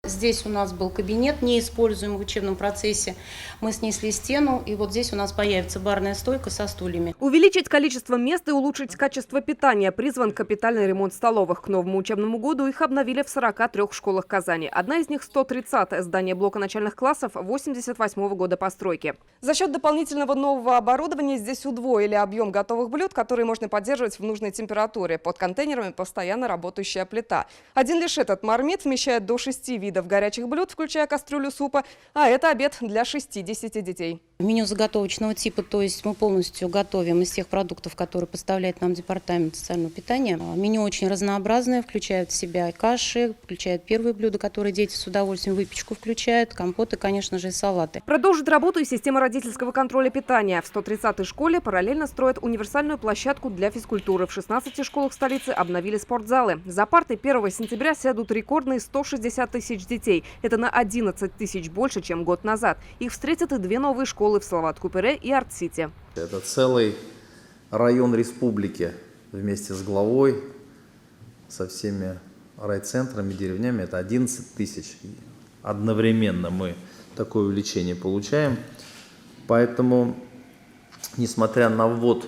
Здесь у нас был кабинет, неиспользуемый в учебном процессе. Мы снесли стену, и вот здесь у нас появится барная стойка со стульями. Увеличить количество мест и улучшить качество питания призван капитальный ремонт столовых. К новому учебному году их обновили в 43 школах Казани. Одна из них 130-е здание блока начальных классов 88-го года постройки. За счет дополнительного нового оборудования здесь удвоили объем готовых блюд, которые можно поддерживать в нужной температуре. Под контейнерами постоянно работающая плита. Один лишь этот мармит вмещает до 6 видов горячих блюд, включая кастрюлю супа, а это обед для 60 детей. Меню заготовочного типа, то есть мы полностью готовим из тех продуктов, которые поставляет нам департамент социального питания. Меню очень разнообразное, включает в себя каши, включает первые блюда, которые дети с удовольствием, выпечку включают, компоты, конечно же, и салаты. Продолжит работу и система родительского контроля питания. В 130-й школе параллельно строят универсальную площадку для физкультуры. В 16 школах столицы обновили спортзалы. За парты 1 сентября сядут рекордные 160 тысяч детей. Это на 11 тысяч больше, чем год назад. Их встретят и 2 новые школы в Салават-Купере и Арт-Сити. Это целый район республики вместе с главой, со всеми райцентрами, деревнями. Это 11 тысяч. Одновременно мы такое увеличение получаем. Поэтому, несмотря на ввод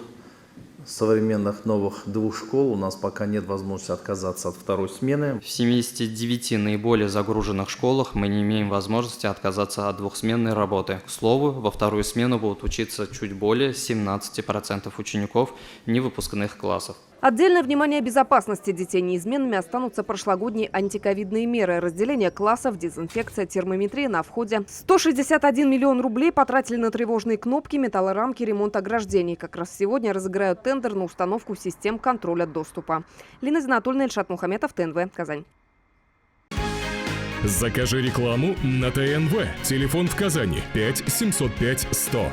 современных новых 2 школ, у нас пока нет возможности отказаться от второй смены. В 79 наиболее загруженных школах мы не имеем возможности отказаться от двухсменной работы. К слову, во вторую смену будут учиться чуть более 17% учеников невыпускных классов. Отдельное внимание безопасности детей. Неизменными останутся прошлогодние антиковидные меры. Разделение классов, дезинфекция, термометрия на входе. 161 миллион рублей потратили на тревожные кнопки, металлорамки, ремонт ограждений. Как раз сегодня разыграют тендер на установку систем контроля доступа. Лина Зинатульна, Ильшат Мухаметов, ТНВ, Казань. Закажи рекламу на ТНВ. Телефон в Казани 5 705 100.